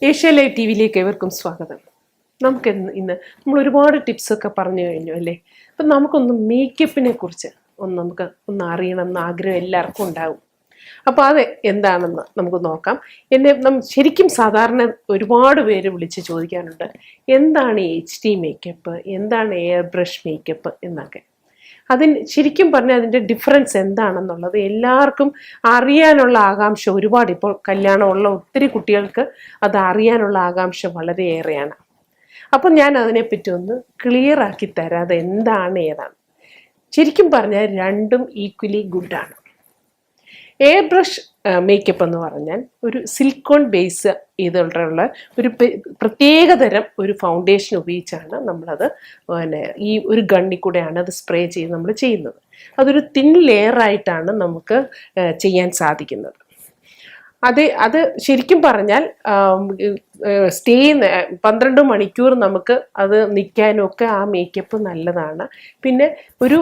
Asia live T വിയിലേക്ക് ഏവർക്കും സ്വാഗതം. നമുക്ക് ഇന്ന് നമ്മൾ ഒരുപാട് ടിപ്സൊക്കെ പറഞ്ഞു കഴിഞ്ഞു അല്ലേ. അപ്പം നമുക്കൊന്ന് മേക്കപ്പിനെ കുറിച്ച് നമുക്ക് അറിയണം എന്ന് ആഗ്രഹം എല്ലാവർക്കും ഉണ്ടാവും. അപ്പോൾ അത് എന്താണെന്ന് നമുക്ക് നോക്കാം. ശരിക്കും സാധാരണ ഒരുപാട് പേര് വിളിച്ച് ചോദിക്കാനുണ്ട്, എന്താണ് HD മേക്കപ്പ്, എന്താണ് എയർ ബ്രഷ് മേക്കപ്പ് എന്നൊക്കെ. ശരിക്കും പറഞ്ഞാൽ അതിൻ്റെ ഡിഫറൻസ് എന്താണെന്നുള്ളത് എല്ലാവർക്കും അറിയാനുള്ള ആകാംക്ഷ ഒരുപാട്, ഇപ്പോൾ കല്യാണമുള്ള ഒത്തിരി കുട്ടികൾക്ക് അത് അറിയാനുള്ള ആകാംക്ഷ വളരെയേറെയാണ്. അപ്പം ഞാൻ അതിനെപ്പറ്റി ഒന്ന് ക്ലിയർ ആക്കി തരാം, അത് എന്താണ് ഏതാണ്. ശരിക്കും പറഞ്ഞാൽ രണ്ടും ഈക്വലി ഗുഡാണ്. എയർ ബ്രഷ് മേക്കപ്പ് എന്ന് പറഞ്ഞാൽ ഒരു സിലിക്കോൺ ബേസ് ചെയ്തുള്ള ഒരു പ്രത്യേകതരം ഒരു ഫൗണ്ടേഷൻ ഉപയോഗിച്ചാണ് നമ്മളത് ഈ ഒരു ഗണ്ണിൽ കൂടെയാണ് അത് സ്പ്രേ ചെയ്ത് നമ്മൾ ചെയ്യുന്നത്. അതൊരു തിൻ ലെയറായിട്ടാണ് നമുക്ക് ചെയ്യാൻ സാധിക്കുന്നത്. അത് ശരിക്കും പറഞ്ഞാൽ സ്റ്റേ 12 മണിക്കൂർ നമുക്ക് അത് നിൽക്കാനൊക്കെ ആ മേക്കപ്പ് നല്ലതാണ്. പിന്നെ ഒരു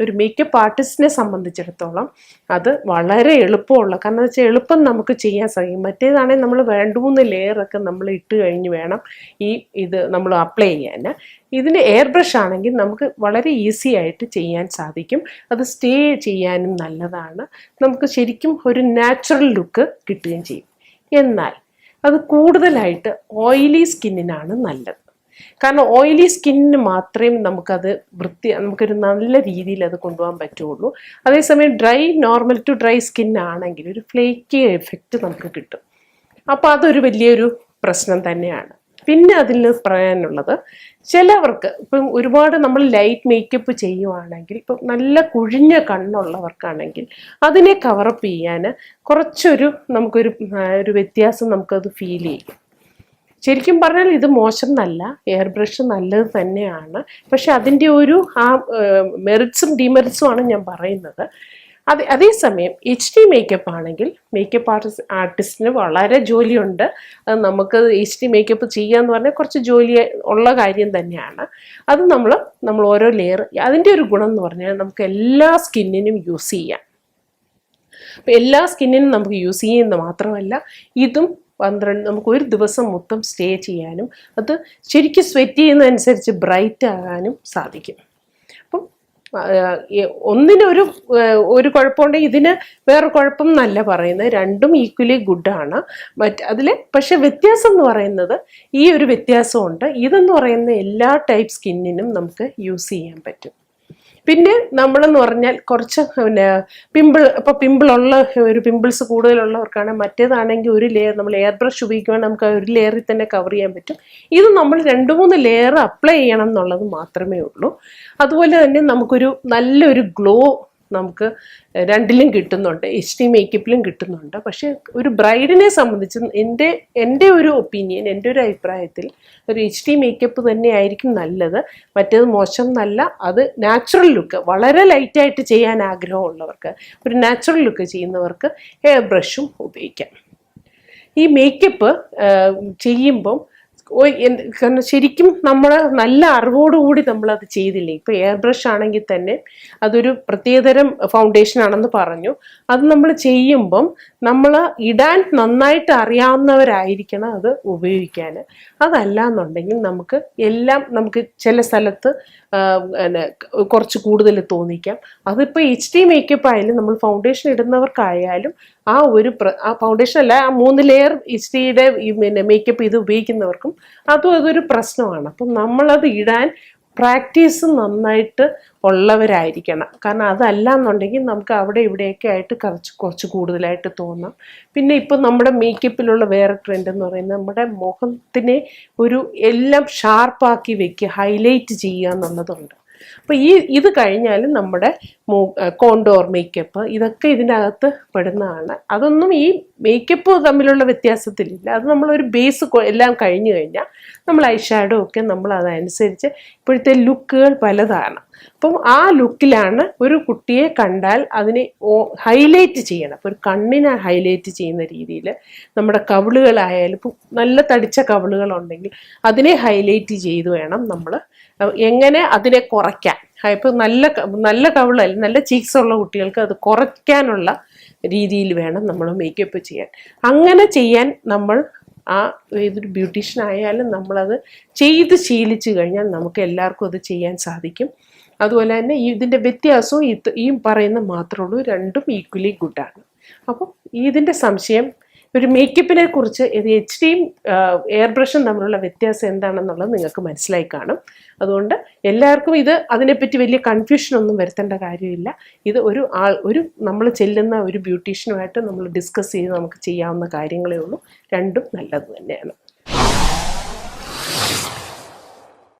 ഒരു മേക്കപ്പ് ആർട്ടിസ്റ്റിനെ സംബന്ധിച്ചിടത്തോളം അത് വളരെ എളുപ്പമുള്ള, കാരണം എന്ന് വെച്ചാൽ എളുപ്പം നമുക്ക് ചെയ്യാൻ സാധിക്കും. മറ്റേതാണെങ്കിൽ നമ്മൾ 2-3 ലെയറൊക്കെ നമ്മൾ ഇട്ട് കഴിഞ്ഞ് വേണം ഇത് നമ്മൾ അപ്ലൈ ചെയ്യാൻ. ഇതിന് എയർ ബ്രഷ് ആണെങ്കിൽ നമുക്ക് വളരെ ഈസി ആയിട്ട് ചെയ്യാൻ സാധിക്കും. അത് സ്റ്റേ ചെയ്യാനും നല്ലതാണ്. നമുക്ക് ശരിക്കും ഒരു നാച്ചുറൽ ലുക്ക് കിട്ടുകയും ചെയ്യും. എന്നാൽ അത് കൂടുതലായിട്ട് ഓയിലി സ്കിന്നിനാണ് നല്ലത്. കാരണം ഓയിലി സ്കിന്നിന് മാത്രമേ നമുക്കൊരു നല്ല രീതിയിൽ അത് കൊണ്ടുപോകാൻ പറ്റുള്ളൂ. അതേസമയം നോർമൽ ടു ഡ്രൈ സ്കിന്നാണെങ്കിൽ ഒരു ഫ്ലേക്കി എഫക്റ്റ് നമുക്ക് കിട്ടും. അപ്പോൾ അതൊരു വലിയൊരു പ്രശ്നം തന്നെയാണ്. പിന്നെ അതിൽ പറയാനുള്ളത്, ചിലവർക്ക് ഇപ്പം ഒരുപാട് നമ്മൾ ലൈറ്റ് മേക്കപ്പ് ചെയ്യുവാണെങ്കിൽ, ഇപ്പം നല്ല കുഴിഞ്ഞ കണ്ണുള്ളവർക്കാണെങ്കിൽ അതിനെ കവറപ്പ് ചെയ്യാൻ നമുക്കൊരു വ്യത്യാസം നമുക്കത് ഫീൽ ചെയ്യും. ശരിക്കും പറഞ്ഞാൽ ഇത് മോശം എന്നല്ല, എയർ ബ്രഷ് നല്ലത് തന്നെയാണ്. പക്ഷെ അതിൻ്റെ മെറിറ്റ്സും ഡിമെറിറ്റ്സും ആണ് ഞാൻ പറയുന്നത്. അതേസമയം HD മേക്കപ്പ് ആണെങ്കിൽ മേക്കപ്പ് ആർട്ടിസ്റ്റിന് വളരെ ജോലിയുണ്ട്. നമുക്ക് HD മേക്കപ്പ് ചെയ്യാന്ന് പറഞ്ഞാൽ കുറച്ച് ജോലി ഉള്ള കാര്യം തന്നെയാണ്. അത് നമ്മൾ ഓരോ ലെയർ, അതിൻ്റെ ഒരു ഗുണം എന്ന് പറഞ്ഞാൽ നമുക്ക് എല്ലാ സ്കിന്നിനും യൂസ് ചെയ്യാം. അപ്പം എല്ലാ സ്കിന്നിനും നമുക്ക് യൂസ് ചെയ്യുന്നത് മാത്രമല്ല, ഇതും നമുക്ക് ഒരു ദിവസം മൊത്തം സ്റ്റേ ചെയ്യാനും അത് ശരിക്കും സ്വെറ്റ് ചെയ്യുന്നതനുസരിച്ച് ബ്രൈറ്റ് ആകാനും സാധിക്കും. അപ്പം ഒരു കുഴപ്പമുണ്ടെങ്കിൽ ഇതിന് വേറെ കുഴപ്പം എന്നല്ല പറയുന്നത്, രണ്ടും ഈക്വലി ഗുഡാണ്. പക്ഷെ വ്യത്യാസം എന്ന് പറയുന്നത് ഈ ഒരു വ്യത്യാസമുണ്ട്. ഇതെന്ന് പറയുന്ന എല്ലാ ടൈപ്പ് സ്കിന്നിനും നമുക്ക് യൂസ് ചെയ്യാൻ പറ്റും. പിന്നെ നമ്മളെന്ന് പറഞ്ഞാൽ കുറച്ച് പിമ്പിൾസ് കൂടുതലുള്ളവർക്കാണ്. മറ്റേതാണെങ്കിൽ ഒരു ലെയർ നമ്മൾ എയർ ബ്രഷ് ഉപയോഗിക്കുവാണെങ്കിൽ നമുക്ക് ഒരു ലെയറിൽ തന്നെ കവർ ചെയ്യാൻ പറ്റും. ഇത് നമ്മൾ 2-3 ലെയർ അപ്ലൈ ചെയ്യണം എന്നുള്ളത് മാത്രമേ ഉള്ളൂ. അതുപോലെ തന്നെ നമുക്കൊരു നല്ലൊരു ഗ്ലോ നമുക്ക് രണ്ടിലും കിട്ടുന്നുണ്ട്, HD മേക്കപ്പിലും കിട്ടുന്നുണ്ട്. പക്ഷെ ഒരു ബ്രൈഡിനെ സംബന്ധിച്ച് എൻ്റെ ഒരു ഒപ്പീനിയൻ, എൻ്റെ ഒരു അഭിപ്രായത്തിൽ ഒരു HD മേക്കപ്പ് തന്നെ ആയിരിക്കും നല്ലത്. മറ്റേത് മോശം എന്നല്ല. അത് നാച്ചുറൽ ലുക്ക് വളരെ ലൈറ്റായിട്ട് ചെയ്യാൻ ആഗ്രഹമുള്ളവർക്ക്, ഒരു നാച്ചുറൽ ലുക്ക് ചെയ്യുന്നവർക്ക് എയർ ബ്രഷും ഉപയോഗിക്കാം. ഈ മേക്കപ്പ് ചെയ്യുമ്പം കാരണം ശരിക്കും നമ്മൾ നല്ല അറിവോടുകൂടി നമ്മളത് ചെയ്തില്ലേ. ഇപ്പോൾ എയർ ബ്രഷ് ആണെങ്കിൽ തന്നെ അതൊരു പ്രത്യേകതരം ഫൗണ്ടേഷൻ ആണെന്ന് പറഞ്ഞു. അത് നമ്മൾ ചെയ്യുമ്പം നമ്മൾ ഇടാൻ നന്നായിട്ട് അറിയാവുന്നവരായിരിക്കണം അത് ഉപയോഗിക്കാൻ. അതല്ല എന്നുണ്ടെങ്കിൽ നമുക്ക് ചില സ്ഥലത്ത് കുറച്ച് കൂടുതൽ തോന്നിക്കാം. അതിപ്പോൾ HD മേക്കപ്പ് ആയാലും നമ്മൾ ഫൗണ്ടേഷൻ ഇടുന്നവർക്കായാലും ആ ഫൗണ്ടേഷൻ അല്ല, 3 ലെയർ HDയുടെ മേക്കപ്പ് ഇത് ഉപയോഗിക്കുന്നവർക്കും അതൊരു പ്രശ്നമാണ്. അപ്പം നമ്മളത് ഇടാൻ പ്രാക്ടീസ് നന്നായിട്ട് ഉള്ളവരായിരിക്കണം. കാരണം അതല്ല എന്നുണ്ടെങ്കിൽ നമുക്ക് അവിടെ ഇവിടെയൊക്കെ ആയിട്ട് കുറച്ച് കൂടുതലായിട്ട് തോന്നാം. പിന്നെ ഇപ്പം നമ്മുടെ മേക്കപ്പിലുള്ള വേറെ ട്രെൻഡ് എന്ന് പറയുന്നത് നമ്മുടെ മുഖത്തിനെ എല്ലാം ഷാർപ്പാക്കി വെക്കുക, ഹൈലൈറ്റ് ചെയ്യുക എന്നുള്ളതുണ്ട്. അപ്പോൾ ഇത് കഴിഞ്ഞാലും നമ്മുടെ കോണ്ടോർ മേക്കപ്പ് ഇതൊക്കെ ഇതിനകത്ത് പെടുന്നതാണ്. അതൊന്നും ഈ മേക്കപ്പ് തമ്മിലുള്ള വ്യത്യാസത്തിലില്ല. അത് നമ്മളൊരു ബേസ് എല്ലാം കഴിഞ്ഞു കഴിഞ്ഞാൽ നമ്മൾ ഐഷാഡോ ഒക്കെ നമ്മൾ അതനുസരിച്ച്, ഇപ്പോഴത്തെ ലുക്കുകൾ പലതാണ്. അപ്പം ആ ലുക്കിലാണ് ഒരു കുട്ടിയെ കണ്ടാൽ അതിനെ ഹൈലൈറ്റ് ചെയ്യണം. അപ്പോൾ ഒരു കണ്ണിനെ ഹൈലൈറ്റ് ചെയ്യുന്ന രീതിയിൽ നമ്മുടെ കവിളുകളായാലും ഇപ്പം നല്ല തടിച്ച കവിളുകളുണ്ടെങ്കിൽ അതിനെ ഹൈലൈറ്റ് ചെയ്ത് വേണം നമ്മൾ എങ്ങനെ അതിനെ കുറയ്ക്കാൻ. ഇപ്പം നല്ല കവിളല്ല, നല്ല ചീക്സ് ഉള്ള കുട്ടികൾക്ക് അത് കുറയ്ക്കാനുള്ള രീതിയിൽ വേണം നമ്മൾ മേക്കപ്പ് ചെയ്യാൻ. അങ്ങനെ ചെയ്യാൻ നമ്മൾ ഏതൊരു ബ്യൂട്ടീഷ്യൻ ആയാലും നമ്മളത് ചെയ്ത് ശീലിച്ചു കഴിഞ്ഞാൽ നമുക്ക് എല്ലാവർക്കും അത് ചെയ്യാൻ സാധിക്കും. അതുപോലെ തന്നെ ഇതിൻ്റെ വ്യത്യാസവും ഈ പറയുന്ന മാത്രമേ ഉള്ളൂ, രണ്ടും ഈക്വലി ഗുഡാണ്. അപ്പം ഇതിൻ്റെ സംശയം ഒരു മേക്കപ്പിനെ കുറിച്ച് എച്ച് ഡിയും എയർ ബ്രഷും തമ്മിലുള്ള വ്യത്യാസം എന്താണെന്നുള്ളത് നിങ്ങൾക്ക് മനസ്സിലായി കാണും. അതുകൊണ്ട് എല്ലാവർക്കും അതിനെപ്പറ്റി വലിയ കൺഫ്യൂഷനൊന്നും വരുത്തേണ്ട കാര്യമില്ല. ഇത് ഒരു നമ്മൾ ചെല്ലുന്ന ഒരു ബ്യൂട്ടീഷ്യനുമായിട്ട് നമ്മൾ ഡിസ്കസ് ചെയ്ത് നമുക്ക് ചെയ്യാവുന്ന കാര്യങ്ങളേ ഉള്ളൂ. രണ്ടും നല്ലത് തന്നെയാണ്.